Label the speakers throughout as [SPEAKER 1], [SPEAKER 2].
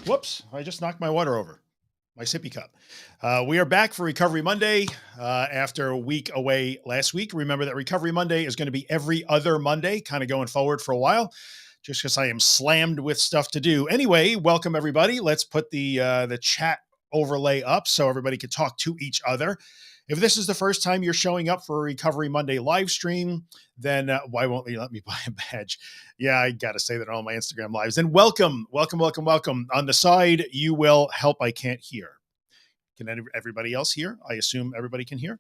[SPEAKER 1] Whoops, I just knocked my water over, my sippy cup. We are back for Recovery Monday after a week away last week. Remember that Recovery Monday is going to be every other Monday, kind of going forward for a while, just because I am slammed with stuff to do. Anyway, welcome everybody. Let's put the chat overlay up so everybody can talk to each other. If this is the first time you're showing up for a Recovery Monday live stream, then why won't you let me buy a badge? Yeah, I got to say that on all my Instagram lives. And welcome. On the side, you will help. I can't hear. Can everybody else hear? I assume everybody can hear.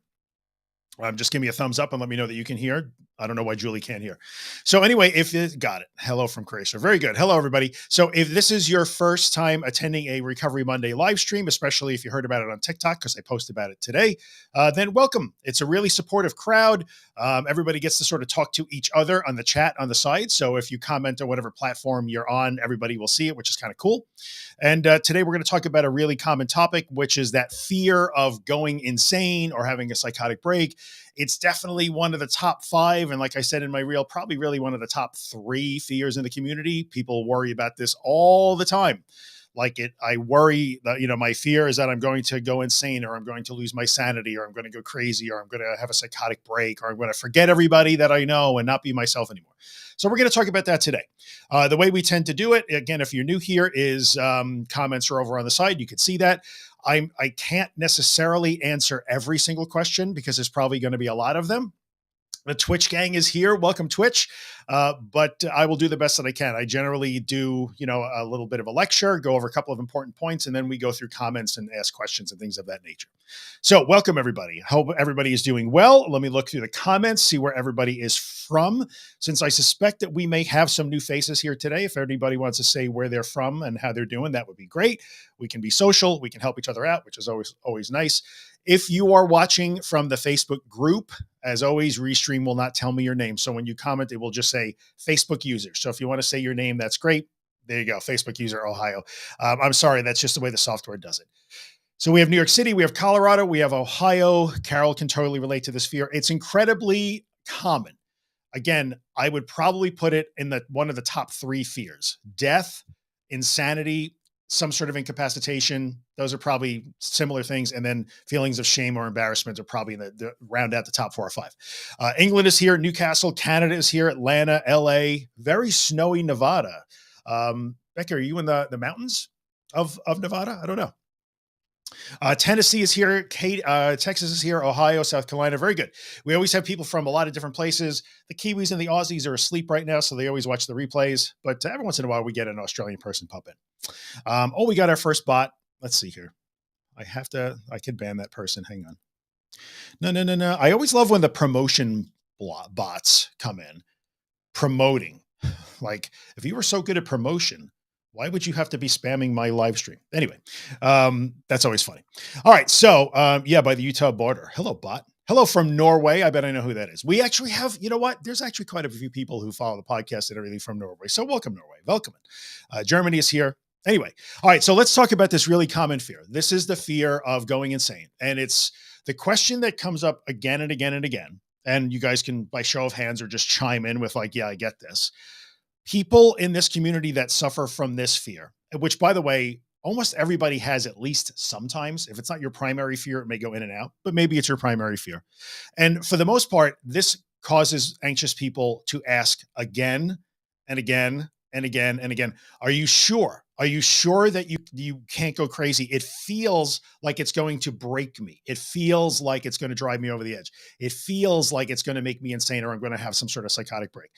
[SPEAKER 1] Just give me a thumbs up and let me know that you can hear. I don't know why Julie can't hear. So anyway, got it. Hello from Croatia. Very good. Hello, everybody. So if this is your first time attending a Recovery Monday live stream, especially if you heard about it on TikTok, because I posted about it today, then welcome. It's a really supportive crowd. Everybody gets to sort of talk to each other on the chat on the side. So if you comment on whatever platform you're on, everybody will see it, which is kind of cool. And today we're going to talk about a really common topic, which is that fear of going insane or having a psychotic break. It's definitely one of the top 5. And like I said in my reel, probably really one of the top 3 fears in the community. People worry about this all the time. I worry that, my fear is that I'm going to go insane, or I'm going to lose my sanity, or I'm going to go crazy, or I'm going to have a psychotic break, or I'm going to forget everybody that I know and not be myself anymore. So we're going to talk about that today. The way we tend to do it, again, if you're new here, is comments are over on the side. You can see that. I can't necessarily answer every single question because there's probably going to be a lot of them. The Twitch gang is here. Welcome, Twitch. But I will do the best that I can. I generally do, a little bit of a lecture, go over a couple of important points, and then we go through comments and ask questions and things of that nature. So welcome, everybody. Hope everybody is doing well. Let me look through the comments, see where everybody is from. Since I suspect that we may have some new faces here today, if anybody wants to say where they're from and how they're doing, that would be great. We can be social. We can help each other out, which is always nice. If you are watching from the Facebook group, as always, Restream will not tell me your name. So when you comment, it will just say Facebook user. So if you want to say your name, that's great. There you go. Facebook user, Ohio. I'm sorry. That's just the way the software does it. So we have New York City, we have Colorado, we have Ohio. Carol can totally relate to this fear. It's incredibly common. Again, I would probably put it in one of the top 3 fears: death, insanity, some sort of incapacitation. Those are probably similar things. And then feelings of shame or embarrassment are probably in the round out the top 4 or 5. England is here. Newcastle, Canada is here. Atlanta, LA, very snowy Nevada. Becca, are you in the mountains of Nevada? I don't know. Tennessee is here. Texas is here. Ohio, South Carolina. Very good. We always have people from a lot of different places. The Kiwis and the Aussies are asleep right now, so they always watch the replays. But every once in a while, we get an Australian person pop in. We got our first bot. Let's see here. I could ban that person. Hang on. No. I always love when the promotion bots come in. Promoting. Like, if you were so good at promotion, why would you have to be spamming my live stream? Anyway, that's always funny. All right. So, by the Utah border. Hello, bot. Hello from Norway. I bet I know who that is. We actually have, you know what? There's actually quite a few people who follow the podcast and everything from Norway. So welcome, Norway. Welcome. Germany is here. Anyway. All right. So let's talk about this really common fear. This is the fear of going insane. And it's the question that comes up again and again and again. And you guys can, by show of hands, or just chime in with like, yeah, I get this. People in this community that suffer from this fear, which, by the way, almost everybody has at least sometimes. If it's not your primary fear, it may go in and out, but maybe it's your primary fear. And for the most part, this causes anxious people to ask again and again and again and again, are you sure? Are you sure that you can't go crazy? It feels like it's going to break me. It feels like it's going to drive me over the edge. It feels like it's going to make me insane, or I'm going to have some sort of psychotic break.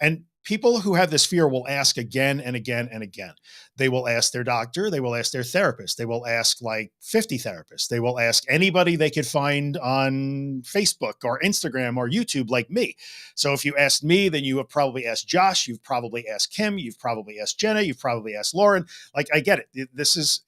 [SPEAKER 1] And people who have this fear will ask again and again and again. They will ask their doctor. They will ask their therapist. They will ask like 50 therapists. They will ask anybody they could find on Facebook or Instagram or YouTube like me. So if you asked me, then you have probably asked Josh. You've probably asked Kim. You've probably asked Jenna. You've probably asked Lauren. Like, I get it.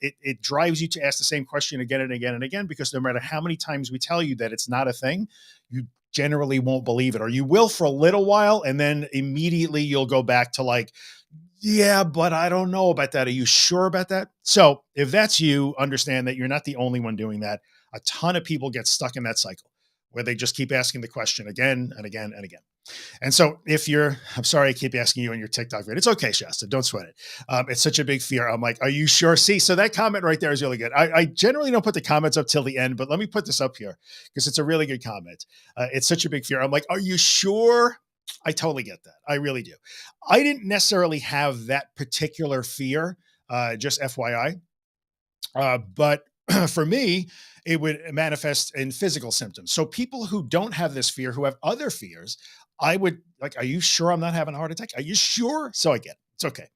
[SPEAKER 1] It drives you to ask the same question again and again and again, because no matter how many times we tell you that it's not a thing, you generally won't believe it, or you will for a little while. And then immediately you'll go back to like, yeah, but I don't know about that. Are you sure about that? So if that's you, understand that you're not the only one doing that. A ton of people get stuck in that cycle where they just keep asking the question again and again and again. And so if you're, I'm sorry, I keep asking you on your TikTok video. It's okay, Shasta. Don't sweat it. It's such a big fear. I'm like, are you sure? See, so that comment right there is really good. I generally don't put the comments up till the end, but let me put this up here because it's a really good comment. It's such a big fear. I'm like, are you sure? I totally get that. I really do. I didn't necessarily have that particular fear, just FYI. But for me, it would manifest in physical symptoms. So people who don't have this fear, who have other fears, I would like, are you sure I'm not having a heart attack? Are you sure? So I get it. It's okay.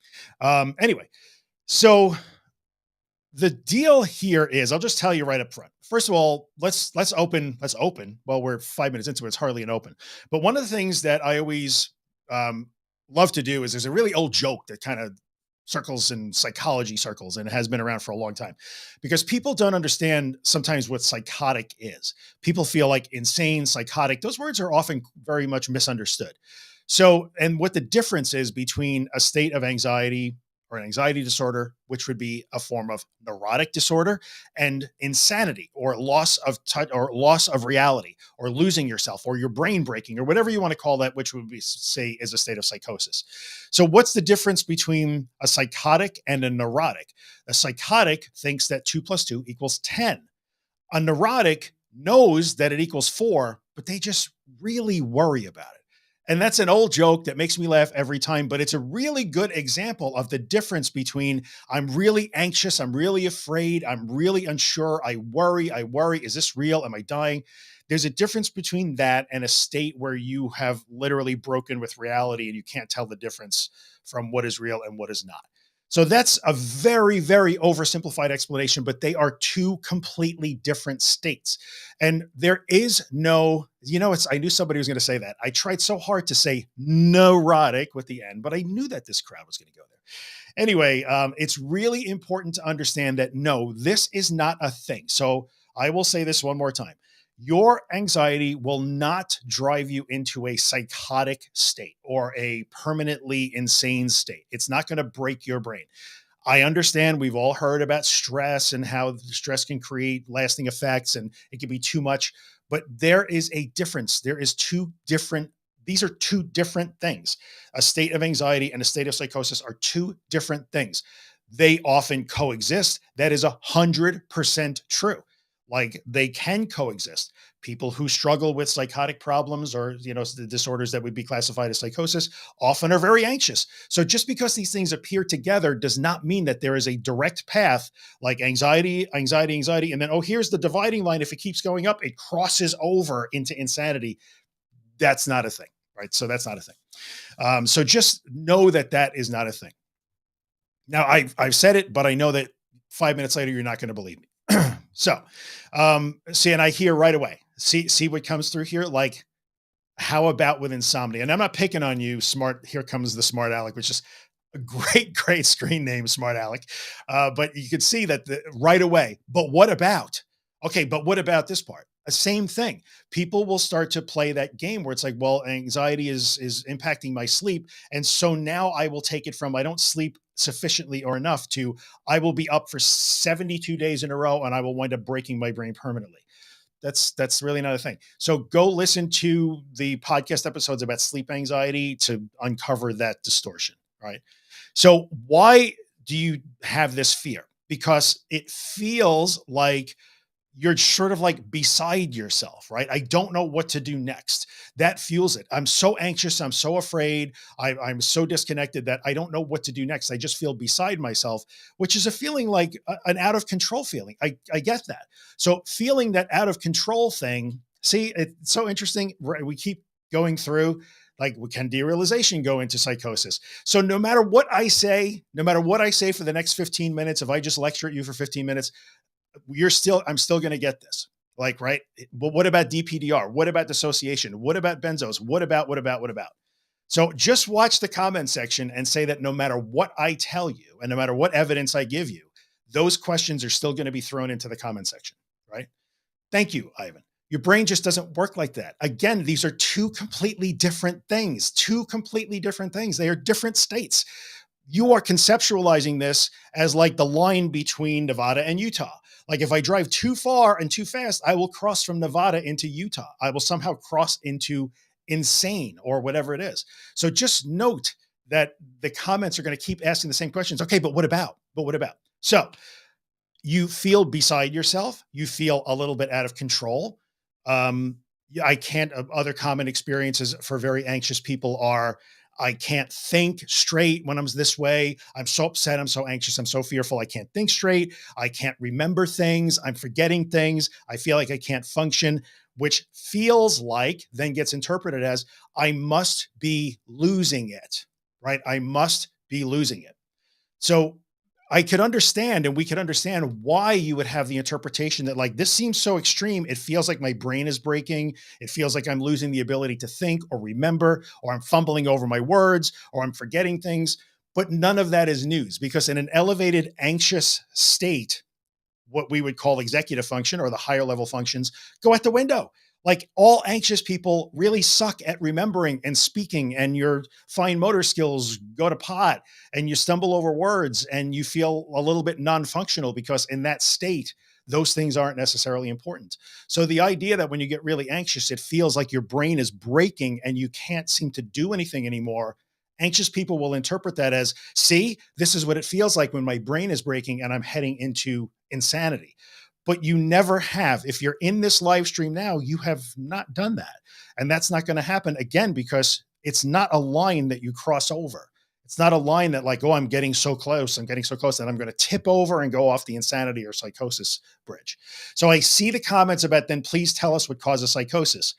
[SPEAKER 1] Anyway, so the deal here is I'll just tell you right up front. First of all, let's open. Well, we're 5 minutes into it, it's hardly an open. But one of the things that I always um, love to do is there's a really old joke that kind of circles in psychology circles and it has been around for a long time because people don't understand sometimes what psychotic is. People feel like insane, psychotic. Those words are often very much misunderstood. So, and what the difference is between a state of anxiety or an anxiety disorder, which would be a form of neurotic disorder, and insanity or loss of touch or loss of reality or losing yourself or your brain breaking or whatever you want to call that, which would be say is a state of psychosis. So what's the difference between a psychotic and a neurotic? A psychotic thinks that 2 plus 2 equals 10. A neurotic knows that it equals 4, but they just really worry about it. And that's an old joke that makes me laugh every time, but it's a really good example of the difference between I'm really anxious, I'm really afraid, I'm really unsure, I worry, is this real? Am I dying? There's a difference between that and a state where you have literally broken with reality and you can't tell the difference from what is real and what is not. So that's a very, very oversimplified explanation, but they are two completely different states. And there is no, I knew somebody was going to say that. I tried so hard to say neurotic with the end, but I knew that this crowd was going to go there. Anyway, it's really important to understand that no, this is not a thing. So I will say this one more time. Your anxiety will not drive you into a psychotic state or a permanently insane state. It's not going to break your brain. I understand we've all heard about stress and how stress can create lasting effects and it can be too much, but there is a difference. These are two different things. A state of anxiety and a state of psychosis are two different things. They often coexist. That is 100% true. Like they can coexist. People who struggle with psychotic problems or, the disorders that would be classified as psychosis often are very anxious. So just because these things appear together does not mean that there is a direct path like anxiety, anxiety, anxiety. And then, oh, here's the dividing line. If it keeps going up, it crosses over into insanity. That's not a thing, right? So that's not a thing. So just know that that is not a thing. Now I've said it, but I know that 5 minutes later, you're not going to believe me. So, see, and I hear right away, see what comes through here. Like, how about with insomnia? And I'm not picking on you, smart. Here comes the smart Alec, which is a great, great screen name, smart Alec. But you could see that right away. But what about? Okay, but what about this part? The same thing. People will start to play that game where it's like, well, anxiety is impacting my sleep, and so now I will take it from I don't sleep sufficiently or enough to I will be up for 72 days in a row and I will wind up breaking my brain permanently. That's really not a thing. So go listen to the podcast episodes about sleep anxiety to uncover that distortion, right? So why do you have this fear? Because it feels like you're sort of like beside yourself, right? I don't know what to do next. That fuels it. I'm so anxious. I'm so afraid. I'm so disconnected that I don't know what to do next. I just feel beside myself, which is a feeling like an out of control feeling. I get that. So feeling that out of control thing, see, it's so interesting. We keep going through like, can derealization go into psychosis? So no matter what I say, for the next 15 minutes, if I just lecture at you for 15 minutes, I'm still going to get this. Like, right. But what about DPDR? What about dissociation? What about benzos? What about? So just watch the comment section and say that no matter what I tell you and no matter what evidence I give you, those questions are still going to be thrown into the comment section. Right. Thank you, Ivan. Your brain just doesn't work like that. Again, these are two completely different things, They are different states. You are conceptualizing this as like the line between Nevada and Utah. Like if I drive too far and too fast, I will cross from Nevada into Utah. I will somehow cross into insane or whatever it is. So just note that the comments are going to keep asking the same questions. Okay, but what about? But what about? So you feel beside yourself. You feel a little bit out of control. Yeah, I can't. Other common experiences for very anxious people are I can't think straight when I'm this way. I'm so upset. I'm so anxious. I'm so fearful. I can't think straight. I can't remember things. I'm forgetting things. I feel like I can't function, which feels like then gets interpreted as I must be losing it, right? I must be losing it. So I could understand, and we could understand why you would have the interpretation that, like, this seems so extreme. It feels like my brain is breaking. It feels like I'm losing the ability to think or remember, or I'm fumbling over my words, or I'm forgetting things. But none of that is news because in an elevated, anxious state, what we would call executive function or the higher level functions go out the window. Like all anxious people really suck at remembering and speaking, and your fine motor skills go to pot, and you stumble over words and you feel a little bit non functional because in that state, those things aren't necessarily important. So the idea that when you get really anxious, it feels like your brain is breaking and you can't seem to do anything anymore. Anxious people will interpret that as, see, this is what it feels like when my brain is breaking and I'm heading into insanity. But you never have. If you're in this live stream now, you have not done that. And that's not going to happen again because it's not a line that you cross over. It's not a line that, like, oh, I'm getting so close. I'm getting so close that I'm going to tip over and go off the insanity or psychosis bridge. So I see the comments about then please tell us what causes psychosis.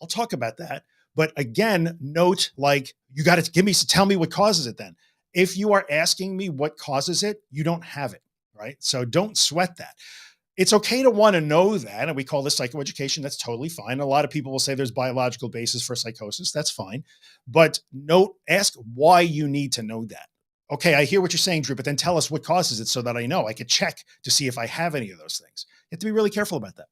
[SPEAKER 1] I'll talk about that. But again, note, like, you got to tell me what causes it then. If you are asking me what causes it, you don't have it, right? So don't sweat that. It's okay to want to know that. And we call this psychoeducation. That's totally fine. A lot of people will say there's biological basis for psychosis. That's fine. But ask why you need to know that. Okay, I hear what you're saying, Drew, but then tell us what causes it so that I know. I could check to see if I have any of those things. You have to be really careful about that.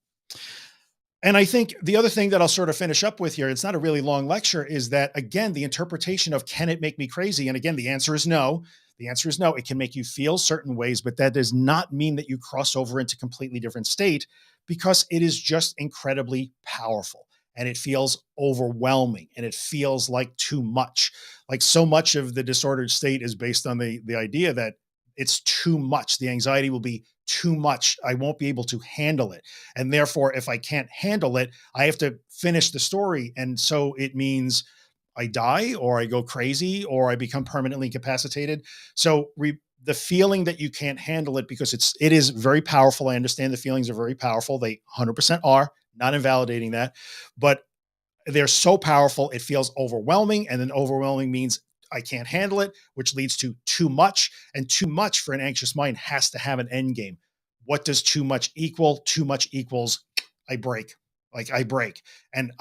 [SPEAKER 1] And I think the other thing that I'll sort of finish up with here, it's not a really long lecture, is that, again, the interpretation of can it make me crazy? And again, the answer is no. The answer is no. It can make you feel certain ways, but that does not mean that you cross over into a completely different state because it is just incredibly powerful and it feels overwhelming and it feels like too much. Like so much of the disordered state is based on the idea that it's too much. The anxiety will be too much. I won't be able to handle it. And therefore, if I can't handle it, I have to finish the story. And so it means I die or I go crazy or I become permanently incapacitated. So the feeling that you can't handle it because it is very powerful. I understand the feelings are very powerful. They 100% are, not invalidating that, but they're so powerful. It feels overwhelming. And then overwhelming means I can't handle it, which leads to too much. And too much for an anxious mind has to have an end game. What does too much equal? Too much equals I break. Like I break and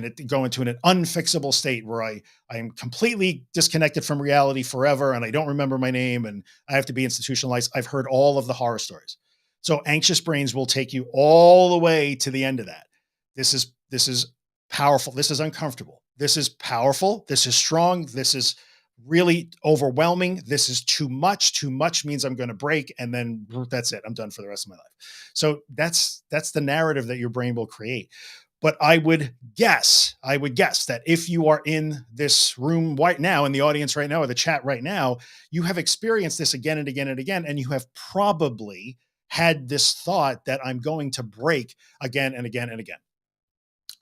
[SPEAKER 1] it go into an unfixable state where I am completely disconnected from reality forever. And I don't remember my name and I have to be institutionalized. I've heard all of the horror stories. So anxious brains will take you all the way to the end of that. This is powerful. This is uncomfortable. This is powerful. This is strong. This is really overwhelming. This is too much. Too much means I'm going to break. And then that's it. I'm done for the rest of my life. So that's the narrative that your brain will create. But I would guess that if you are in this room right now, in the audience right now, or the chat right now, you have experienced this again and again and again. And you have probably had this thought that I'm going to break again and again and again.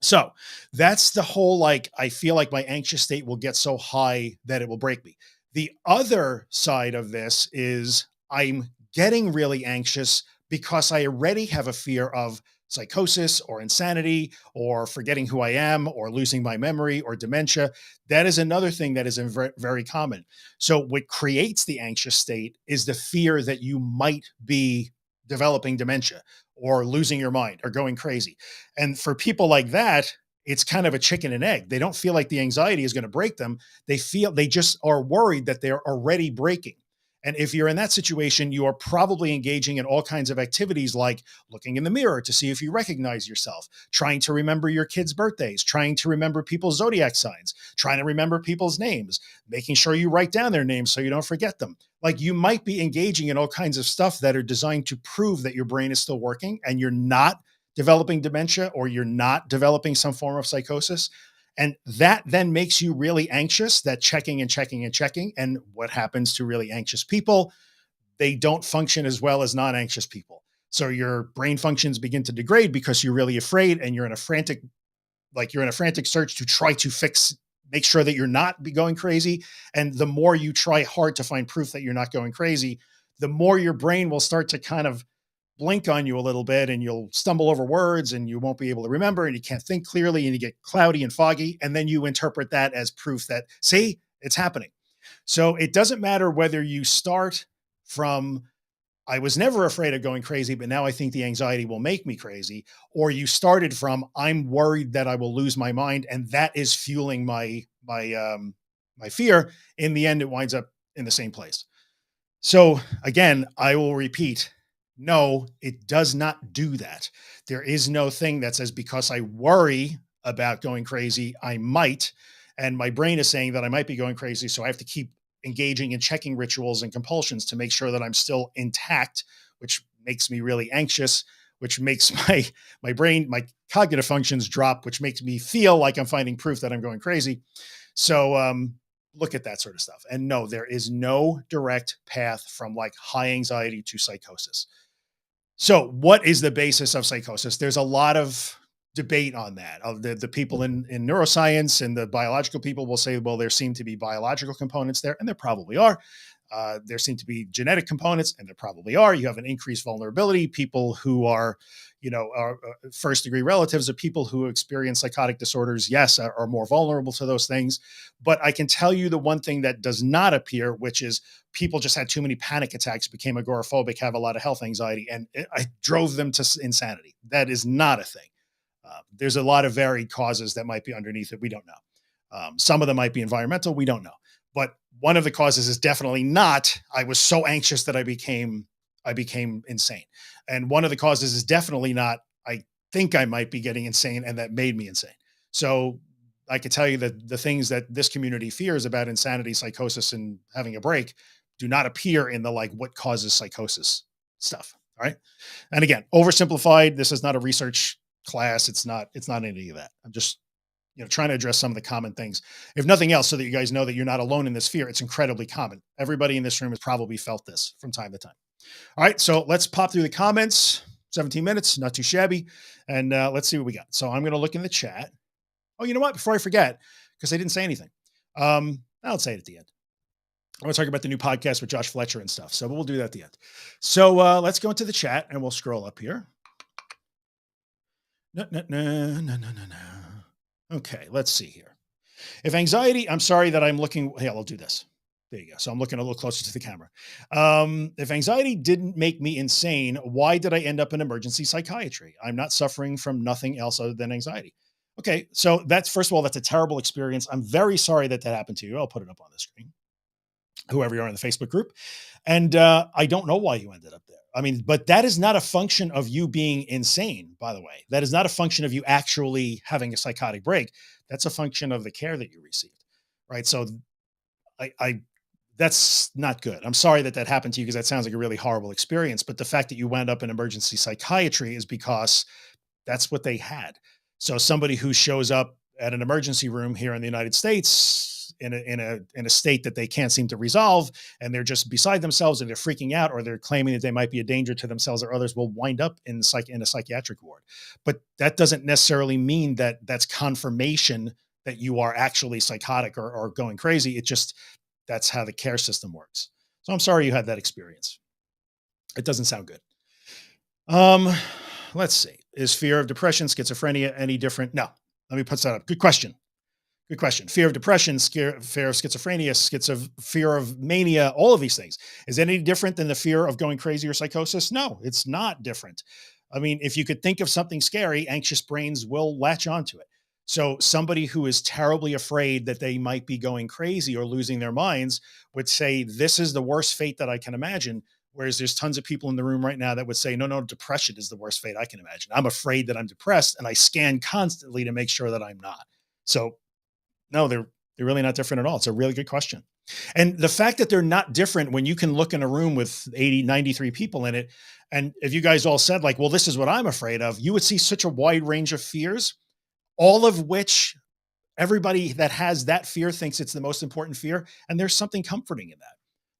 [SPEAKER 1] So that's the whole, like, I feel like my anxious state will get so high that it will break me. The other side of this is I'm getting really anxious because I already have a fear of psychosis or insanity or forgetting who I am or losing my memory or dementia. That is another thing that is very, very common. So what creates the anxious state is the fear that you might be developing dementia or losing your mind or going crazy. And for people like that, it's kind of a chicken and egg. They don't feel like the anxiety is going to break them. They just are worried that they're already breaking. And if you're in that situation, you are probably engaging in all kinds of activities like looking in the mirror to see if you recognize yourself, trying to remember your kids' birthdays, trying to remember people's zodiac signs, trying to remember people's names, making sure you write down their names so you don't forget them. Like you might be engaging in all kinds of stuff that are designed to prove that your brain is still working and you're not developing dementia or you're not developing some form of psychosis. And that then makes you really anxious, that checking and checking and checking. And what happens to really anxious people? They don't function as well as non-anxious people. So your brain functions begin to degrade because you're really afraid and you're in a frantic, like you're in a frantic search to try to make sure that you're not be going crazy. And the more you try hard to find proof that you're not going crazy, the more your brain will start to kind of blink on you a little bit, and you'll stumble over words and you won't be able to remember, and you can't think clearly, and you get cloudy and foggy. And then you interpret that as proof that, see, it's happening. So it doesn't matter whether you start from, I was never afraid of going crazy, but now I think the anxiety will make me crazy. Or you started from, I'm worried that I will lose my mind, and that is fueling my fear. In the end, it winds up in the same place. So again, I will repeat, no, it does not do that. There is no thing that says, because I worry about going crazy, I might, and my brain is saying that I might be going crazy. So I have to keep engaging in checking rituals and compulsions to make sure that I'm still intact, which makes me really anxious, which makes my brain, my cognitive functions drop, which makes me feel like I'm finding proof that I'm going crazy. So look at that sort of stuff. And no, there is no direct path from like high anxiety to psychosis. So what is the basis of psychosis? There's a lot of debate on that. The people in neuroscience and the biological people will say, well, there seem to be biological components there, and there probably are. There seem to be genetic components, and there probably are. You have an increased vulnerability. People who are, are first degree relatives of people who experience psychotic disorders, yes, are more vulnerable to those things. But I can tell you the one thing that does not appear, which is people just had too many panic attacks, became agoraphobic, have a lot of health anxiety, and I drove them to insanity. That is not a thing. There's a lot of varied causes that might be underneath it. We don't know. Some of them might be environmental. We don't know. But one of the causes is definitely not, I was so anxious that I became insane. And one of the causes is definitely not, I think I might be getting insane, and that made me insane. So I can tell you that the things that this community fears about insanity, psychosis, and having a break do not appear in the like what causes psychosis stuff. All right. And again, oversimplified. This is not a research class. It's not any of that. I'm just, trying to address some of the common things, if nothing else, so that you guys know that you're not alone in this fear. It's incredibly common. Everybody in this room has probably felt this from time to time. All right. So let's pop through the comments. 17 minutes, not too shabby. And let's see what we got. So I'm going to look in the chat. Oh, you know what? Before I forget, because I didn't say anything, I'll say it at the end. I want to talk about the new podcast with Josh Fletcher and stuff. So we'll do that at the end. So let's go into the chat and we'll scroll up here. No. Okay, let's see here. If anxiety, I'm sorry that I'm looking, yeah, I'll do this. There you go. So I'm looking a little closer to the camera. If anxiety didn't make me insane, why did I end up in emergency psychiatry? I'm not suffering from nothing else other than anxiety. Okay, so that's, first of all, that's a terrible experience. I'm very sorry that happened to you. I'll put it up on the screen, whoever you are in the Facebook group. And I don't know why you ended up there. I mean, but that is not a function of you being insane, by the way. That is not a function of you actually having a psychotic break. That's a function of the care that you received, right? So that's not good. I'm sorry that happened to you, because that sounds like a really horrible experience. But the fact that you wound up in emergency psychiatry is because that's what they had. So somebody who shows up at an emergency room here in the United States in a state that they can't seem to resolve, and they're just beside themselves, and they're freaking out, or they're claiming that they might be a danger to themselves or others, will wind up in a psychiatric ward. But that doesn't necessarily mean that that's confirmation that you are actually psychotic or going crazy. It just, that's how the care system works. So I'm sorry you had that experience. It doesn't sound good. Let's see. Is fear of depression, schizophrenia any different? No. Let me put that up. Good question. Good question. Fear of depression, fear of schizophrenia, fear of mania, all of these things. Is it any different than the fear of going crazy or psychosis? No, it's not different. I mean, if you could think of something scary, anxious brains will latch onto it. So somebody who is terribly afraid that they might be going crazy or losing their minds would say, this is the worst fate that I can imagine. Whereas there's tons of people in the room right now that would say, no, depression is the worst fate I can imagine. I'm afraid that I'm depressed, and I scan constantly to make sure that I'm not. So no, they're really not different at all. It's a really good question. And the fact that they're not different, when you can look in a room with 80, 93 people in it, and if you guys all said like, well, this is what I'm afraid of, you would see such a wide range of fears, all of which Everybody that has that fear thinks it's the most important fear, and there's something comforting in that.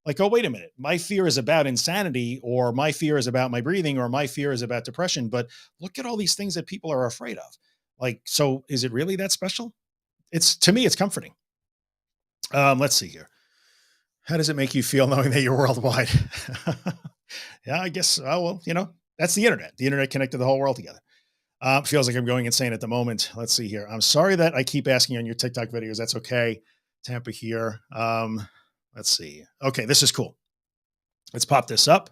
[SPEAKER 1] Like, oh, wait a minute, my fear is about insanity, or my fear is about my breathing, or my fear is about depression. But look at all these things that people are afraid of. Like, so is it really that special? It's, to me, it's comforting. Let's see here. How does it make you feel knowing that you're worldwide? Yeah, I guess. Oh well, that's the internet. The internet connected the whole world together. Feels like I'm going insane at the moment. Let's see here. I'm sorry that I keep asking on your TikTok videos. That's okay. Tampa here. Let's see. Okay, this is cool. Let's pop this up.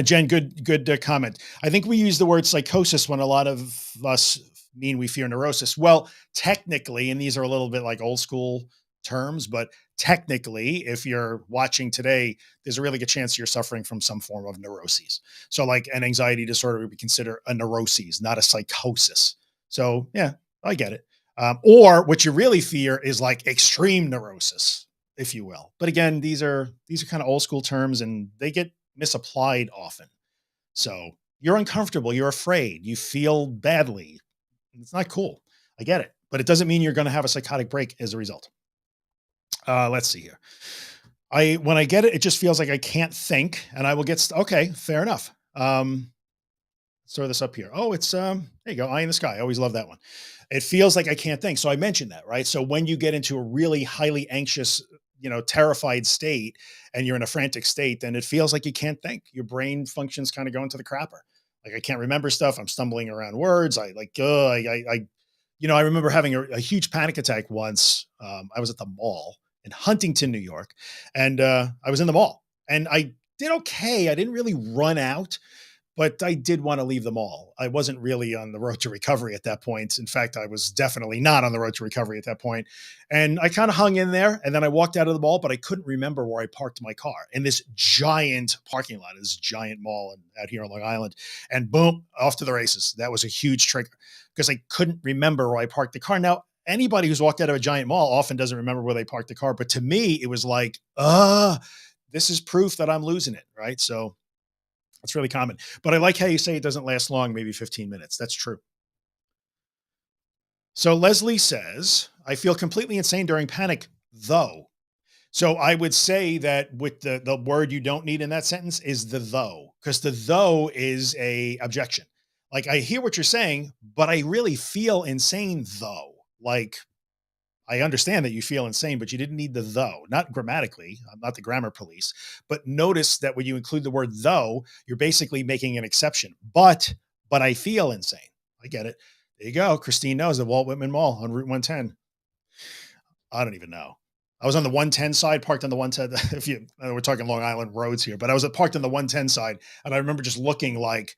[SPEAKER 1] Jen, good comment. I think we use the word psychosis when a lot of us mean we fear neurosis. Well, technically, and these are a little bit like old school terms, but technically, if you're watching today, there's a really good chance you're suffering from some form of neuroses. So, like an anxiety disorder would be considered a neuroses, not a psychosis. So, yeah, I get it. Or what you really fear is like extreme neurosis, if you will. But again, these are kind of old school terms, and they get misapplied often. So you're uncomfortable, you're afraid, you feel badly. It's not cool. I get it, but it doesn't mean you're going to have a psychotic break as a result. Let's see here. When I get it, it just feels like I can't think, and I will get okay. Fair enough. Let's throw this up here. Oh, it's there you go. Eye in the sky. I always love that one. It feels like I can't think. So I mentioned that, right? So when you get into a really highly anxious, terrified state, and you're in a frantic state, then it feels like you can't think. Your brain functions kind of go into the crapper. Like I can't remember stuff. I'm stumbling around words. I like, I remember having a huge panic attack once. I was at the mall in Huntington, New York, and I was in the mall, and I did okay. I didn't really run out, but I did want to leave the mall. I wasn't really on the road to recovery at that point. In fact, I was definitely not on the road to recovery at that point. And I kind of hung in there, and then I walked out of the mall, but I couldn't remember where I parked my car in this giant parking lot, this giant mall out here on Long Island. And boom, off to the races. That was a huge trigger because I couldn't remember where I parked the car. Now, anybody who's walked out of a giant mall often doesn't remember where they parked the car. But to me, it was like, this is proof that I'm losing it. Right. So it's really common, but I like how you say it doesn't last long, maybe 15 minutes. That's true. So Leslie says, I feel completely insane during panic, though. So I would say that with the word you don't need in that sentence is the though, because the though is a objection. Like I hear what you're saying, but I really feel insane though. Like I understand that you feel insane, but you didn't need the though, not grammatically. I'm not the grammar police, but notice that when you include the word though, you're basically making an exception. But I feel insane. I get it. There you go. Christine knows the Walt Whitman Mall on Route 110. I don't even know. I was on the 110 side, parked on the 110. If you, we're talking Long Island roads here, but I was parked on the 110 side, and I remember just looking like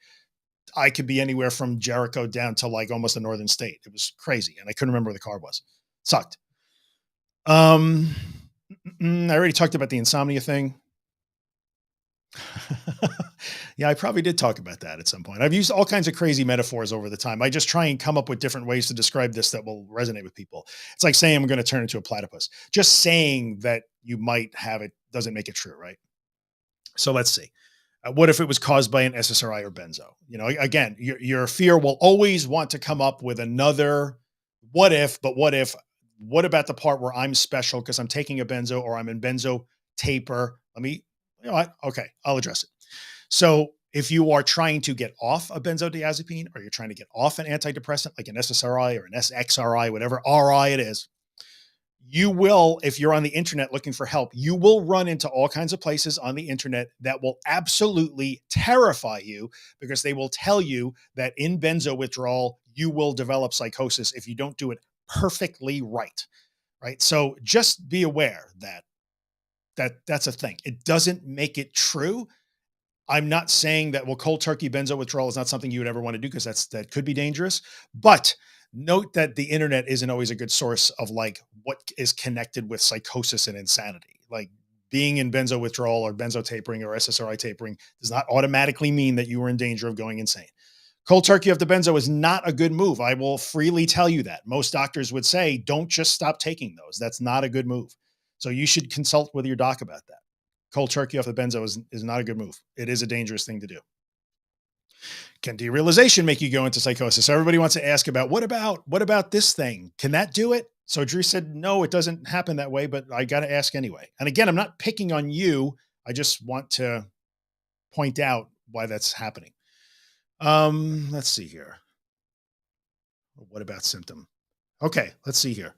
[SPEAKER 1] I could be anywhere from Jericho down to like almost the northern state. It was crazy, and I couldn't remember where the car was. Sucked. Um, I already talked about the insomnia thing. Yeah, I probably did talk about that at some point. I've used all kinds of crazy metaphors over the time. I just try and come up with different ways to describe this that will resonate with people. It's like saying I'm going to turn into a platypus. Just saying that you might have it doesn't make it true, right? So let's see. What if it was caused by an SSRI or benzo? Again, your fear will always want to come up with another what if, but what about the part where I'm special because I'm taking a benzo or I'm in benzo taper? Let me, what? Okay, I'll address it. So if you are trying to get off a benzodiazepine or you're trying to get off an antidepressant like an SSRI or an SXRI, whatever RI it is, you will, if you're on the internet looking for help, you will run into all kinds of places on the internet that will absolutely terrify you because they will tell you that in benzo withdrawal, you will develop psychosis if you don't do it perfectly right. Right. So just be aware that's a thing. It doesn't make it true. I'm not saying that, well, cold turkey benzo withdrawal is not something you would ever want to do because that could be dangerous. But note that the internet isn't always a good source of like what is connected with psychosis and insanity. Like being in benzo withdrawal or benzo tapering or SSRI tapering does not automatically mean that you are in danger of going insane. Cold turkey of the benzo is not a good move. I will freely tell you that. Most doctors would say, don't just stop taking those. That's not a good move. So you should consult with your doc about that. Cold turkey off the benzo is not a good move. It is a dangerous thing to do. Can derealization make you go into psychosis? Everybody wants to ask about what about this thing? Can that do it? So Drew said, no, it doesn't happen that way, but I got to ask anyway. And again, I'm not picking on you. I just want to point out why that's happening. Let's see here. What about symptom? Okay, let's see here.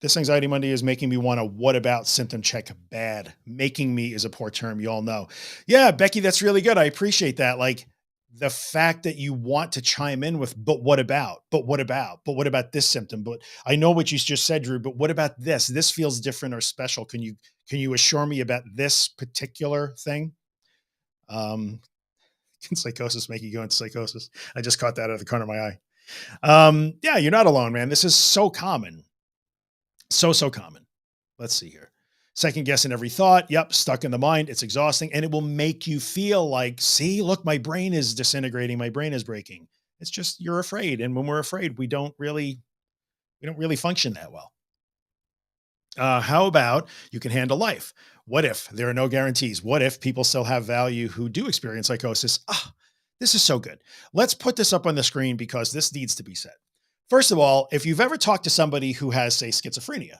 [SPEAKER 1] This anxiety Monday is making me want to what about symptom check bad. Making me is a poor term. You all know. Yeah, Becky, that's really good. I appreciate that. Like the fact that you want to chime in with, but what about, but what about this symptom? But I know what you just said, Drew, but what about this? This feels different or special. Can you assure me about this particular thing? Um, can psychosis make you go into psychosis? I just caught that out of the corner of my eye. Yeah, you're not alone, man. This is so common. So common. Let's see here. Second guessing every thought. Yep. Stuck in the mind. It's exhausting. And it will make you feel like, see, look, my brain is disintegrating. My brain is breaking. It's just, you're afraid. And when we're afraid, we don't really function that well. How about you can handle life? What if there are no guarantees? What if people still have value who do experience psychosis? This is so good. Let's put this up on the screen because this needs to be said. First of all, if you've ever talked to somebody who has, say, schizophrenia,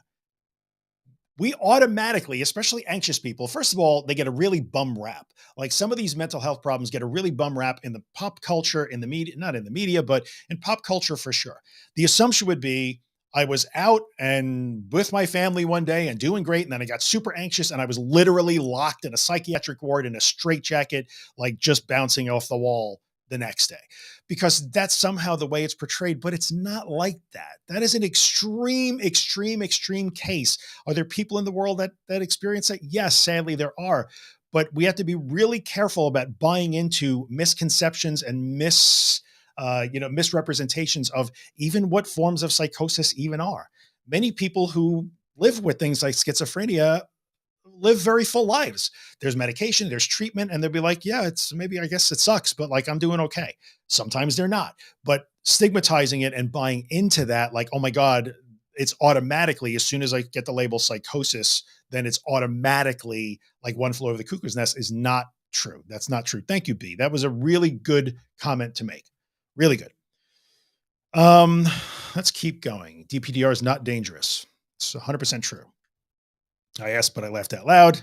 [SPEAKER 1] we automatically, especially anxious people, first of all, they get a really bum rap. Like some of these mental health problems get a really bum rap in the pop culture, in the media, not in the media, but in pop culture for sure. The assumption would be I was out and with my family one day and doing great. And then I got super anxious and I was literally locked in a psychiatric ward in a straitjacket, like just bouncing off the wall the next day, because that's somehow the way it's portrayed, but it's not like that. That is an extreme case. Are there people in the world that experience that? Yes, sadly there are, but we have to be really careful about buying into misconceptions and misrepresentations of even what forms of psychosis even are. Many people who live with things like schizophrenia live very full lives. There's medication, there's treatment, and they'll be like, yeah, I guess it sucks, but like I'm doing okay. Sometimes they're not, but stigmatizing it and buying into that, like, oh my God, it's automatically, as soon as I get the label psychosis, then it's automatically like one flew over the cuckoo's nest is not true. That's not true. Thank you, B. That was a really good comment to make. Really good. Um, let's keep going. DPDR is not dangerous. It's 100% true. I asked, but I laughed out loud.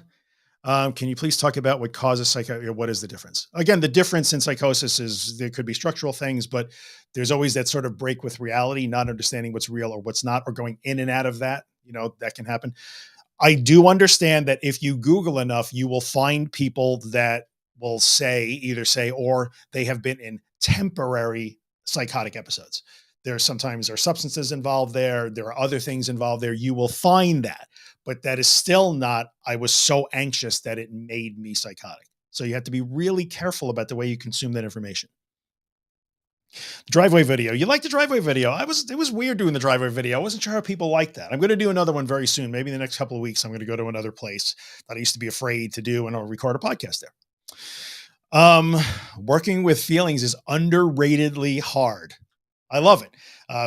[SPEAKER 1] Can you please talk about what causes psychosis? What is the difference? Again, the difference in psychosis is there could be structural things, but there's always that sort of break with reality, not understanding what's real or what's not, or going in and out of that. That can happen. I do understand that if you Google enough, you will find people that will either say, or they have been in temporary psychotic episodes. Sometimes there are substances involved there. There are other things involved there. You will find that, but that is still not, I was so anxious that it made me psychotic. So you have to be really careful about the way you consume that information. Driveway video. You like the driveway video? It was weird doing the driveway video. I wasn't sure how people like that. I'm going to do another one very soon. Maybe in the next couple of weeks, I'm going to go to another place that I used to be afraid to do, and I'll record a podcast there. Working with feelings is underratedly hard. I love it.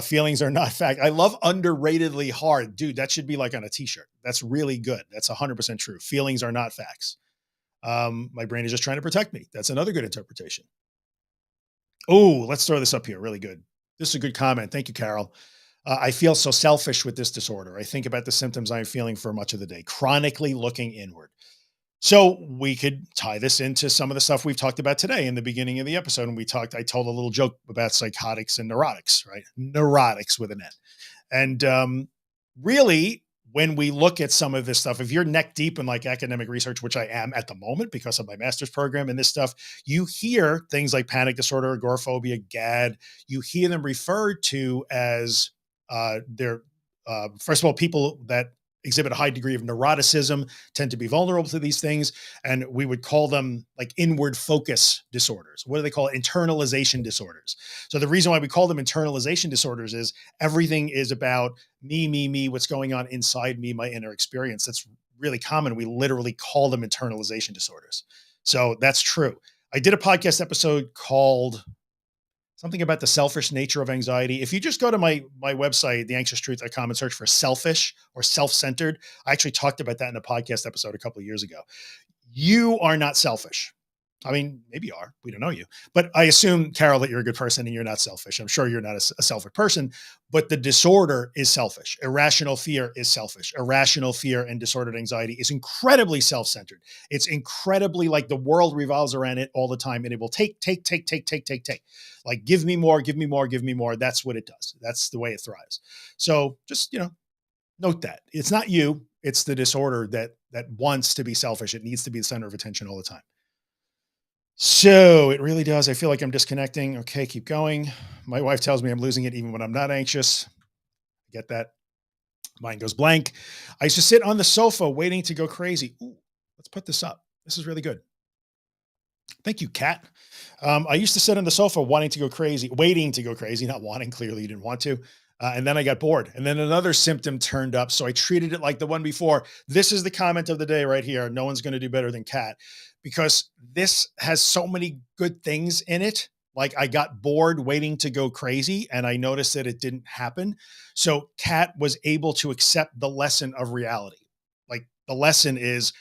[SPEAKER 1] Feelings are not fact. I love underratedly hard. Dude, that should be like on a t-shirt. That's really good. That's 100% true. Feelings are not facts. My brain is just trying to protect me. That's another good interpretation. Oh, let's throw this up here. Really good. This is a good comment. Thank you, Carol. I feel so selfish with this disorder. I think about the symptoms I'm feeling for much of the day, chronically looking inward. So we could tie this into some of the stuff we've talked about today in the beginning of the episode. And I told a little joke about psychotics and neurotics, right? Neurotics with an N. And really, when we look at some of this stuff, if you're neck deep in like academic research, which I am at the moment because of my master's program and this stuff, you hear things like panic disorder, agoraphobia, GAD, you hear them referred to as first of all, people that exhibit a high degree of neuroticism tend to be vulnerable to these things. And we would call them like inward focus disorders. What do they call it? Internalization disorders. So the reason why we call them internalization disorders is everything is about me, what's going on inside me, my inner experience. That's really common. We literally call them internalization disorders. So that's true. I did a podcast episode called something about the selfish nature of anxiety. If you just go to my website, theanxioustruth.com, and search for selfish or self-centered, I actually talked about that in a podcast episode a couple of years ago. You are not selfish. I mean, maybe you are. We don't know you. But I assume, Carol, that you're a good person and you're not selfish. I'm sure you're not a selfish person, but the disorder is selfish. Irrational fear is selfish. Irrational fear and disordered anxiety is incredibly self centered. It's incredibly like the world revolves around it all the time and it will take, take, take, take, take, take, take. Like, give me more, give me more, give me more. That's what it does. That's the way it thrives. So just, note that it's not you, it's the disorder that wants to be selfish. It needs to be the center of attention all the time. So it really does. I feel like I'm disconnecting. Okay, keep going. My wife tells me I'm losing it even when I'm not anxious. I get that. Mine goes blank. I used to sit on the sofa waiting to go crazy. Ooh, let's put this up. This is really good. Thank you, Kat. I used to sit on the sofa wanting to go crazy, waiting to go crazy, not wanting. Clearly, you didn't want to. And then I got bored. And then another symptom turned up. So I treated it like the one before. This is the comment of the day right here. No one's going to do better than Kat because this has so many good things in it. Like I got bored waiting to go crazy and I noticed that it didn't happen. So Kat was able to accept the lesson of reality. Like the lesson is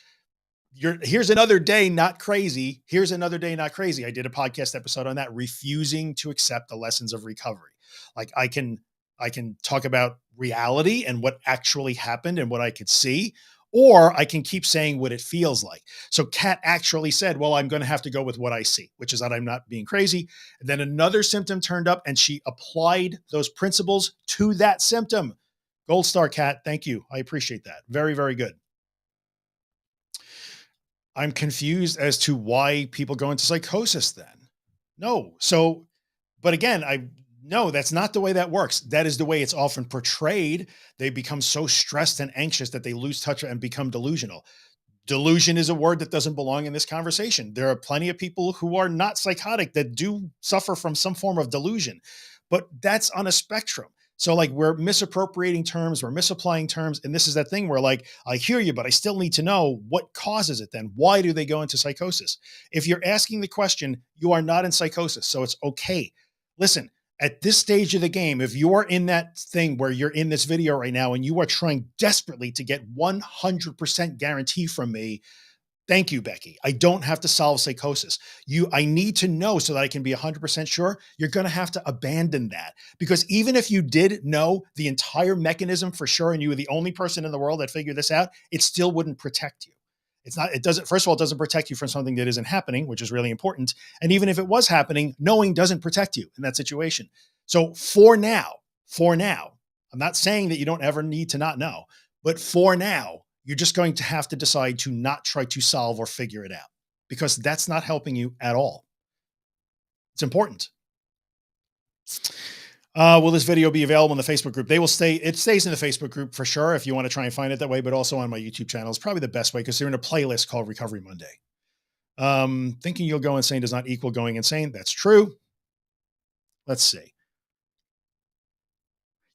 [SPEAKER 1] here's another day not crazy. Here's another day not crazy. I did a podcast episode on that, refusing to accept the lessons of recovery. Like I can talk about reality and what actually happened and what I could see, or I can keep saying what it feels like. So Kat actually said, well, I'm going to have to go with what I see, which is that I'm not being crazy. And then another symptom turned up and she applied those principles to that symptom. Gold star, Kat. Thank you. I appreciate that. Very, very good. I'm confused as to why people go into psychosis then. No. So, but again, no, that's not the way that works. That is the way it's often portrayed. They become so stressed and anxious that they lose touch and become delusional. Delusion is a word that doesn't belong in this conversation. There are plenty of people who are not psychotic that do suffer from some form of delusion, but that's on a spectrum. So like we're misappropriating terms, we're misapplying terms. And this is that thing where like, I hear you, but I still need to know what causes it then. Why do they go into psychosis? If you're asking the question, you are not in psychosis. So it's okay. Listen, at this stage of the game, if you're in that thing where you're in this video right now and you are trying desperately to get 100% guarantee from me, thank you, Becky. I don't have to solve psychosis. I need to know so that I can be 100% sure. You're going to have to abandon that because even if you did know the entire mechanism for sure and you were the only person in the world that figured this out, it still wouldn't protect you. It doesn't, first of all, it doesn't protect you from something that isn't happening, which is really important. And even if it was happening, knowing doesn't protect you in that situation. So for now, I'm not saying that you don't ever need to not know, but for now, you're just going to have to decide to not try to solve or figure it out because that's not helping you at all. It's important. Will this video be available in the Facebook group? It stays in the Facebook group for sure if you want to try and find it that way, but also on my YouTube channel is probably the best way because they're in a playlist called Recovery Monday. Thinking you'll go insane does not equal going insane. That's true. Let's see.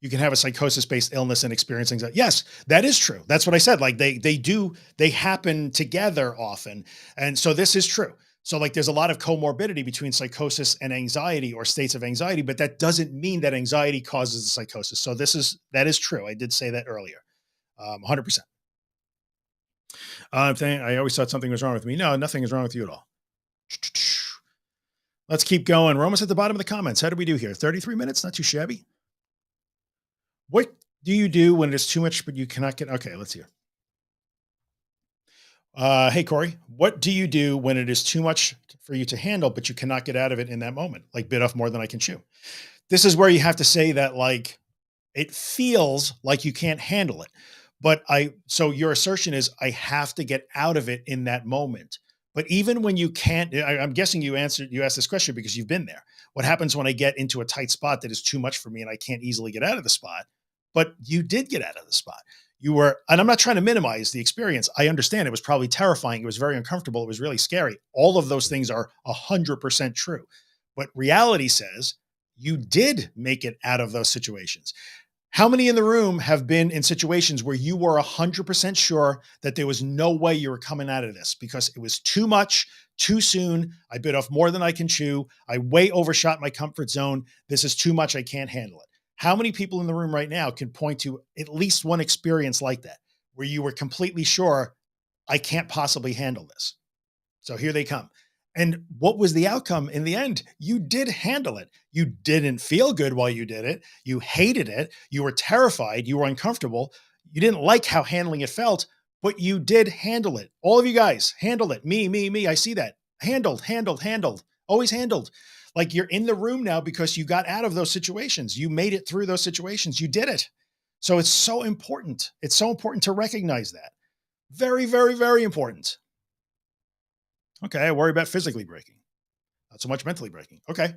[SPEAKER 1] You can have a psychosis-based illness and experience anxiety. Yes, that is true. That's what I said. Like they happen together often. And so this is true. So like there's a lot of comorbidity between psychosis and anxiety or states of anxiety, but that doesn't mean that anxiety causes the psychosis. So that is true. I did say that earlier. 100%. I always thought something was wrong with me. No, nothing is wrong with you at all. Let's keep going. We're almost at the bottom of the comments. How do we do here? 33 minutes, not too shabby. What do you do when it's too much, but you cannot get, okay, let's hear. Hey, Corey, what do you do when it is too much for you to handle, but you cannot get out of it in that moment? Like bit off more than I can chew. This is where you have to say that like, it feels like you can't handle it, so your assertion is I have to get out of it in that moment. But even when you can't, I'm guessing you asked this question because you've been there. What happens when I get into a tight spot that is too much for me and I can't easily get out of the spot? But you did get out of the spot. And I'm not trying to minimize the experience. I understand it was probably terrifying. It was very uncomfortable. It was really scary. All of those things are 100% true. But reality says you did make it out of those situations. How many in the room have been in situations where you were 100% sure that there was no way you were coming out of this because it was too much, too soon. I bit off more than I can chew. I way overshot my comfort zone. This is too much. I can't handle it. How many people in the room right now can point to at least one experience like that where you were completely sure I can't possibly handle this? So here they come. And what was the outcome in the end? You did handle it. You didn't feel good while you did it. You hated it. You were terrified. You were uncomfortable. You didn't like how handling it felt, but you did handle it. All of you guys handled it. Me. I see that. Handled. Always handled. Like you're in the room now because you got out of those situations. You made it through those situations. You did it. So it's so important. It's so important to recognize that. Very, very, very important. Okay. I worry about physically breaking, not so much mentally breaking. Okay.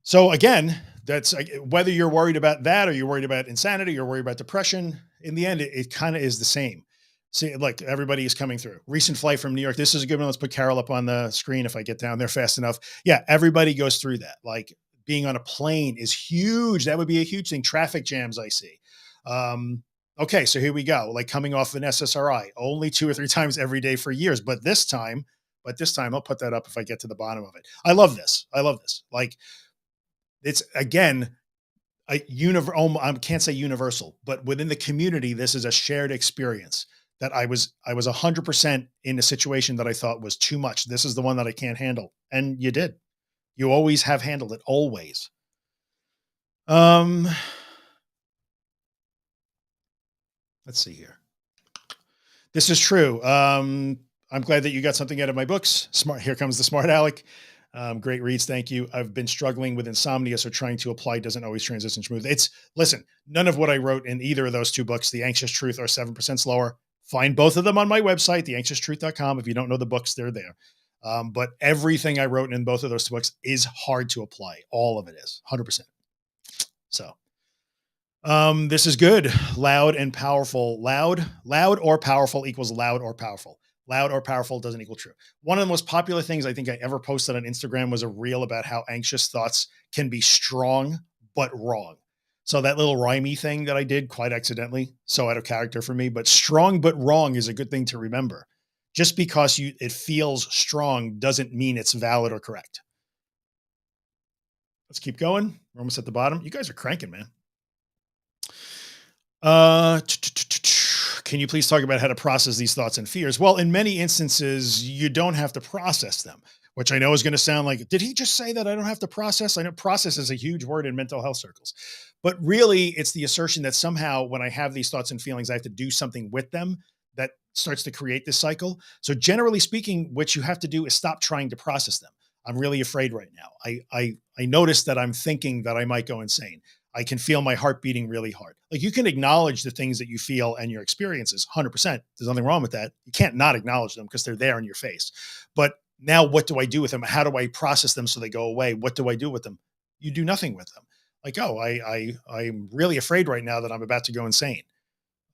[SPEAKER 1] So again, that's whether you're worried about that or you're worried about insanity or worried about depression. In the end, it kind of is the same. See, like everybody is coming through. Recent flight from New York. This is a good one. Let's put Carol up on the screen if I get down there fast enough. Yeah, everybody goes through that. Like being on a plane is huge. That would be a huge thing. Traffic jams I see. Okay, so here we go. Like coming off an SSRI, only 2 or 3 times every day for years. But this time, I'll put that up if I get to the bottom of it. I love this. Like it's again a I can't say universal, but within the community, this is a shared experience that I was 100% in a situation that I thought was too much. This is the one that I can't handle. And you did. You always have handled it. Always. Um, let's see here. This is true. I'm glad that you got something out of my books. Smart. Here comes the smart Alec. Great reads. Thank you. I've been struggling with insomnia, so trying to apply doesn't always transition smooth. Listen, none of what I wrote in either of those two books, The Anxious Truth or 7% Slower, find both of them on my website, theanxioustruth.com. If you don't know the books, they're there. But everything I wrote in both of those two books is hard to apply. All of it is 100%. So, this is good. Loud and powerful. Loud or powerful equals loud or powerful. Loud or powerful doesn't equal true. One of the most popular things I think I ever posted on Instagram was a reel about how anxious thoughts can be strong but wrong. So that little rhymey thing that I did quite accidentally, so out of character for me, but strong but wrong is a good thing to remember. Just because it feels strong doesn't mean it's valid or correct. Let's keep going. We're almost at the bottom. You guys are cranking, man. Can you please talk about how to process these thoughts and fears? Well, in many instances, you don't have to process them, which I know is going to sound like, did he just say that I don't have to process? I know process is a huge word in mental health circles, but really it's the assertion that somehow when I have these thoughts and feelings, I have to do something with them that starts to create this cycle. So generally speaking, what you have to do is stop trying to process them. I'm really afraid right now. I noticed that I'm thinking that I might go insane. I can feel my heart beating really hard. Like you can acknowledge the things that you feel and your experiences 100%. There's nothing wrong with that. You can't not acknowledge them because they're there in your face. But now what do I do with them? How do I process them so they go away? What do I do with them? You do nothing with them. Like, oh, I'm really afraid right now that I'm about to go insane.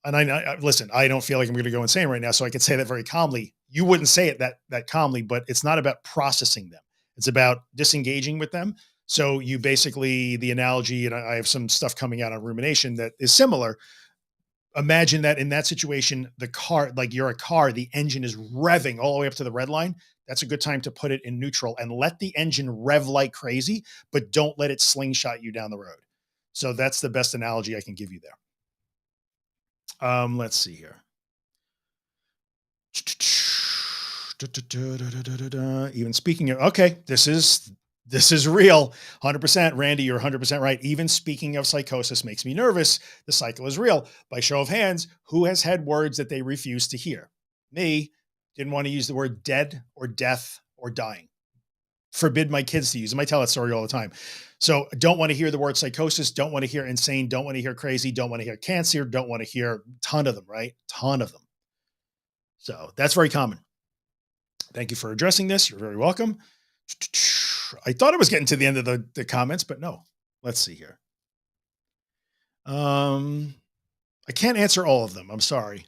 [SPEAKER 1] And listen, I don't feel like I'm going to go insane right now. So I could say that very calmly. You wouldn't say it that calmly, but it's not about processing them. It's about disengaging with them. So you basically, the analogy, and I have some stuff coming out on rumination that is similar. Imagine that in that situation, the car, like you're a car, the engine is revving all the way up to the red line. That's a good time to put it in neutral and let the engine rev like crazy, but don't let it slingshot you down the road. So that's the best analogy I can give you there. Let's see here. Even speaking of, okay, this is real. 100%. Randy, you're 100% right. Even speaking of psychosis makes me nervous. The cycle is real. By show of hands, who has had words that they refuse to hear? Me. Didn't want to use the word dead or death or dying. Forbid my kids to use them. I tell that story all the time. So don't want to hear the word psychosis. Don't want to hear insane. Don't want to hear crazy. Don't want to hear cancer. Don't want to hear a ton of them, right? Ton of them. So that's very common. Thank you for addressing this. You're very welcome. I thought I was getting to the end of the comments, but no. Let's see here. I can't answer all of them. I'm sorry.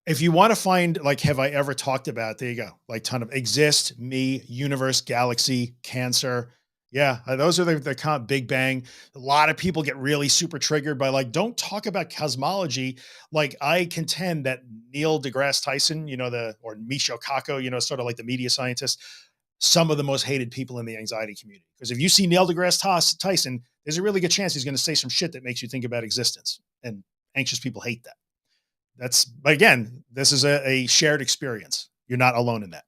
[SPEAKER 1] If you want to find, like, have I ever talked about, there you go. Like ton of exist, me, universe, galaxy, cancer. Yeah. Those are the Big Bang. A lot of people get really super triggered by like, don't talk about cosmology. Like I contend that Neil deGrasse Tyson, or Michio Kaku, sort of like the media scientist, some of the most hated people in the anxiety community. Because if you see Neil deGrasse Tyson, there's a really good chance he's going to say some shit that makes you think about existence. And anxious people hate that. But again, this is a shared experience. You're not alone in that.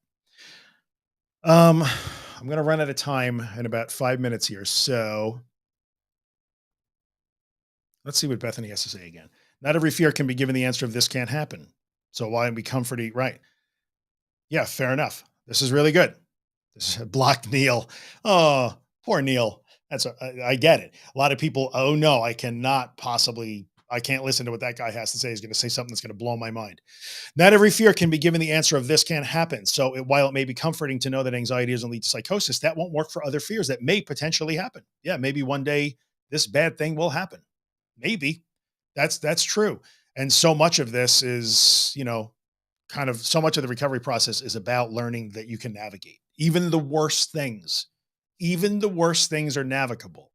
[SPEAKER 1] Um, I'm going to run out of time in about 5 minutes here. So let's see what Bethany has to say again. Not every fear can be given the answer of this can't happen. So why be comforting? Right. Yeah, fair enough. This is really good. This is blocked Neil. Oh, poor Neil. I get it. A lot of people, oh no, I cannot possibly, I can't listen to what that guy has to say. He's going to say something that's going to blow my mind. Not every fear can be given the answer of this can't happen. So while it may be comforting to know that anxiety doesn't lead to psychosis, that won't work for other fears that may potentially happen. Yeah, maybe one day this bad thing will happen. Maybe that's true. And so much of this is, kind of so much of the recovery process is about learning that you can navigate even the worst things. Even the worst things are navigable.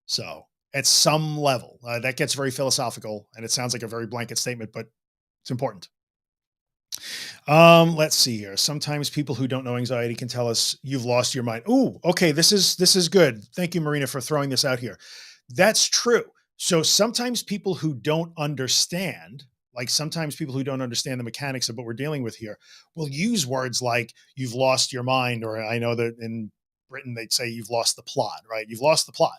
[SPEAKER 1] So at some level, that gets very philosophical and it sounds like a very blanket statement, but it's important. Let's see here. Sometimes people who don't know anxiety can tell us you've lost your mind. Ooh, okay. This is good. Thank you, Marina, for throwing this out here. That's true. So sometimes people who don't understand, like sometimes people who don't understand the mechanics of what we're dealing with here, will use words like you've lost your mind, or I know that in Britain they'd say you've lost the plot, right? You've lost the plot.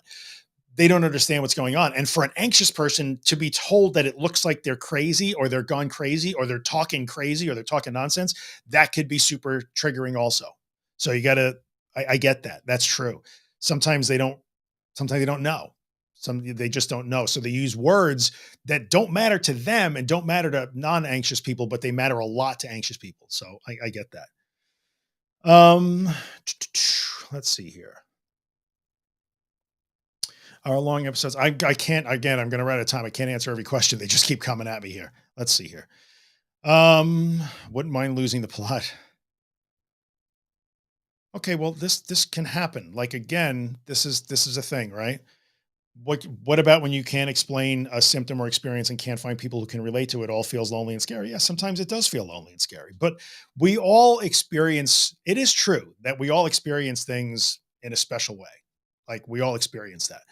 [SPEAKER 1] They don't understand what's going on. And for an anxious person to be told that it looks like they're crazy or they're gone crazy or they're talking crazy or they're talking nonsense, that could be super triggering also. So you got to, I get that. That's true. Sometimes they don't, sometimes they don't know. They just don't know. So they use words that don't matter to them and don't matter to non-anxious people, but they matter a lot to anxious people. So I get that. Um, let's see here. Our long episodes. I can't, again, I'm going to run out of time. I can't answer every question. They just keep coming at me here. Let's see here. Um, wouldn't mind losing the plot. Okay. Well, this can happen. Like, again, this is a thing, right? What about when you can't explain a symptom or experience and can't find people who can relate to it? All feels lonely and scary. Yeah, sometimes it does feel lonely and scary, but we all experience, it is true that we all experience things in a special way. Like we all experience that.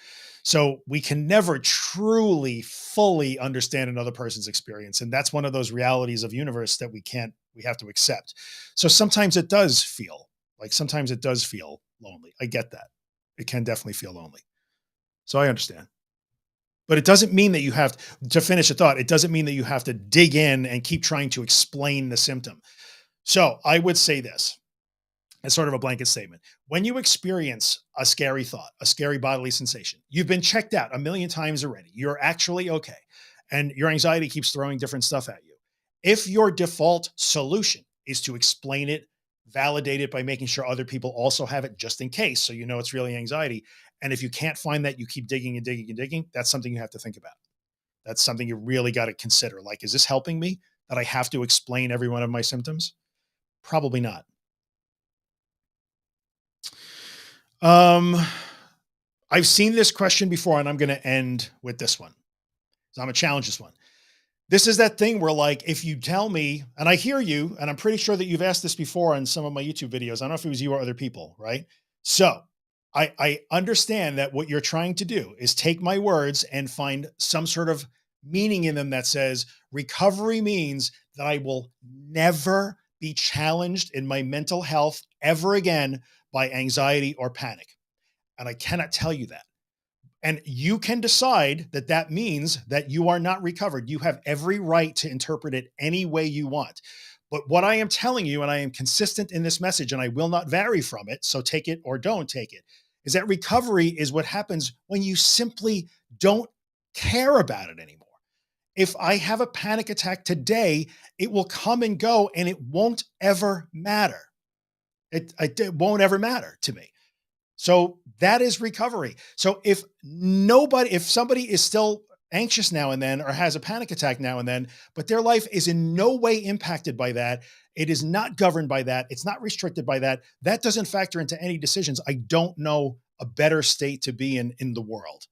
[SPEAKER 1] So we can never truly fully understand another person's experience. And that's one of those realities of universe that we have to accept. So sometimes it does feel lonely. I get that. It can definitely feel lonely. So I understand. But it doesn't mean that you have to finish a thought. It doesn't mean that you have to dig in and keep trying to explain the symptom. So I would say this as sort of a blanket statement. When you experience a scary thought, a scary bodily sensation, you've been checked out a million times already. You're actually okay. And your anxiety keeps throwing different stuff at you. If your default solution is to explain it, validate it by making sure other people also have it just in case, so you know it's really anxiety. And if you can't find that, you keep digging and digging and digging. That's something you have to think about. That's something you really got to consider. Like, is this helping me that I have to explain every one of my symptoms? Probably not. Um, I've seen this question before, and I'm going to end with this one. So I'm going to challenge this one. This is that thing where, like, if you tell me, and I hear you, and I'm pretty sure that you've asked this before on some of my YouTube videos. I don't know if it was you or other people, right? So I understand that what you're trying to do is take my words and find some sort of meaning in them that says recovery means that I will never be challenged in my mental health ever again by anxiety or panic. And I cannot tell you that. And you can decide that that means that you are not recovered. You have every right to interpret it any way you want. But what I am telling you, and I am consistent in this message, and I will not vary from it, so take it or don't take it, is that recovery is what happens when you simply don't care about it anymore. If I have a panic attack today, it will come and go and it won't ever matter. It won't ever matter to me. So that is recovery. So if somebody is still anxious now and then, or has a panic attack now and then, but their life is in no way impacted by that, it is not governed by that, it's not restricted by that, that doesn't factor into any decisions. I don't know a better state to be in the world.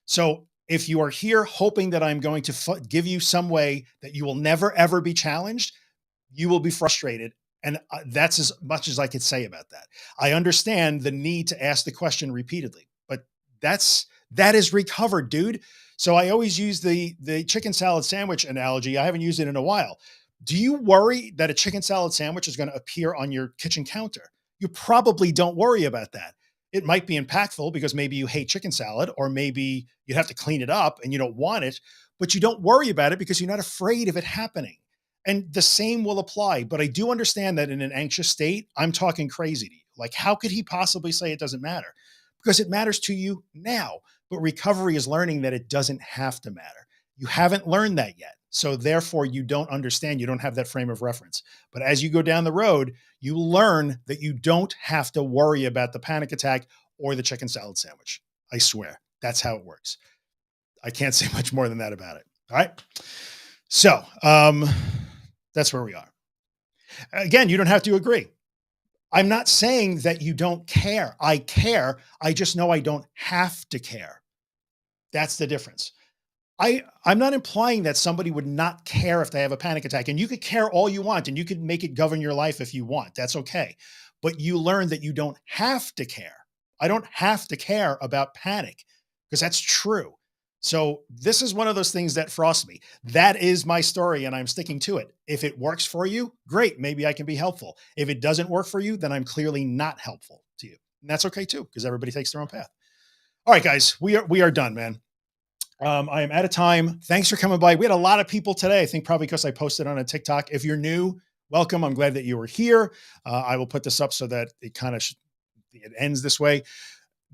[SPEAKER 1] So if you are here hoping that I'm going to give you some way that you will never, ever be challenged, you will be frustrated. And that's as much as I could say about that. I understand the need to ask the question repeatedly, but that is recovered, dude. So I always use the chicken salad sandwich analogy. I haven't used it in a while. Do you worry that a chicken salad sandwich is going to appear on your kitchen counter? you probably don't worry about that. It might be impactful because maybe you hate chicken salad, or maybe you have to clean it up and you don't want it, but you don't worry about it because you're not afraid of it happening. And the same will apply. But I do understand that in an anxious state, I'm talking crazy to you. Like, how could he possibly say it doesn't matter? Because it matters to you now. But recovery is learning that it doesn't have to matter. You haven't learned that yet. So therefore, you don't understand. You don't have that frame of reference. But as you go down the road, you learn that you don't have to worry about the panic attack or the chicken salad sandwich. I swear, that's how it works. I can't say much more than that about it. All right. So that's where we are. Again, you don't have to agree. I'm not saying that you don't care. I care. I just know I don't have to care. That's the difference. I'm not implying that somebody would not care if they have a panic attack, and you could care all you want and you could make it govern your life if you want. That's okay. But you learn that you don't have to care. I don't have to care about panic because that's true. So this is one of those things that frost me. That is my story and I'm sticking to it. If it works for you, great. Maybe I can be helpful. If it doesn't work for you, then I'm clearly not helpful to you. And that's okay too, because everybody takes their own path. All right, guys, we are done, man. I am out of time. Thanks for coming by. We had a lot of people today. I think probably because I posted on a TikTok. If you're new, welcome. I'm glad that you were here. I will put this up so that it kind of it ends this way.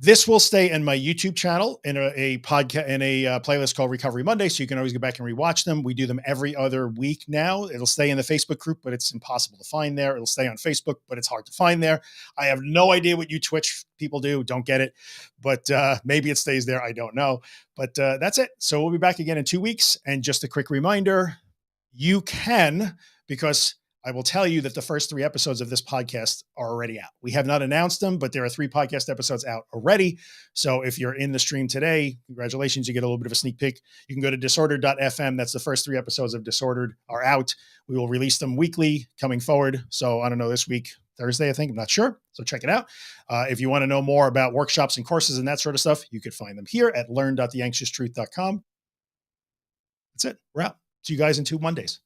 [SPEAKER 1] This will stay in my YouTube channel in a podcast, in a playlist called Recovery Monday. So you can always go back and rewatch them. We do them every other week now. It'll stay in the Facebook group, but it's impossible to find there. It'll stay on Facebook, but it's hard to find there. I have no idea what you Twitch people do. Don't get it, but maybe it stays there. I don't know, but that's it. So we'll be back again in 2 weeks. And just a quick reminder, you can, because I will tell you that the first 3 episodes of this podcast are already out. We have not announced them, but there are 3 podcast episodes out already. So if you're in the stream today, congratulations, you get a little bit of a sneak peek. You can go to disordered.fm. That's the first 3 episodes of Disordered are out. We will release them weekly coming forward. So I don't know, this week, Thursday, I think, I'm not sure. So check it out. If you want to know more about workshops and courses and that sort of stuff, you could find them here at learn.theanxioustruth.com. That's it. We're out. See you guys in 2 Mondays.